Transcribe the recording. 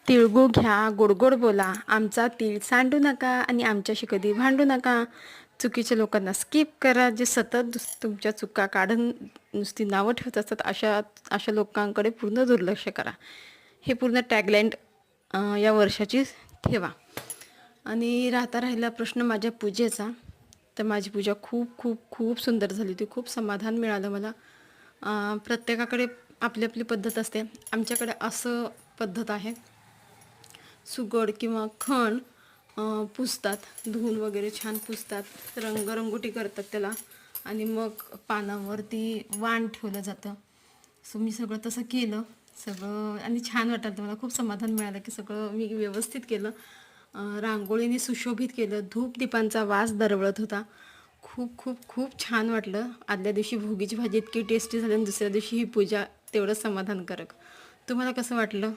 तिळगुळ घ्या, गोड गोड बोला, आमचा तीळ सांडू नका आणि आमच्याशी कधी भांडू नका. चुकीच्या लोकांना स्किप करा. जे सतत तुमच्या चुका काढून नुसती नावं ठेवत असतात अशा लोकांकडे पूर्ण दुर्लक्ष करा. हे पूर्ण टॅगलाईन या वर्षाची ठेवा. आणि राहिला प्रश्न माझ्या पूजेचा, तर माझी पूजा खूप खूप खूप सुंदर झाली होती. खूप समाधान मिळालं मला. प्रत्येकाकडे आपली आपली पद्धत असते. आमच्याकडे असं पद्धत आहे, सुगड किंवा खण पुसतात, धुवून वगैरे छान पुसतात, रंगरंगोटी करतात त्याला आणि मग पानावरती वाण ठेवलं जातं. सो मी सगळं तसं केलं सगळं आणि छान वाटलं. मला खूप समाधान मिळालं की सगळं मी व्यवस्थित केलं. रांगोळीने सुशोभित केलं. धूपदीपांचा वास दरवळत होता. खूप खूप खूप छान वाटलं. आदल्या दिवशी भोगीची भाजी इतकी टेस्टी झाली आणि दुसऱ्या दिवशी ही पूजा तेवढं समाधानकारक. तुम्हाला कसं वाटलं?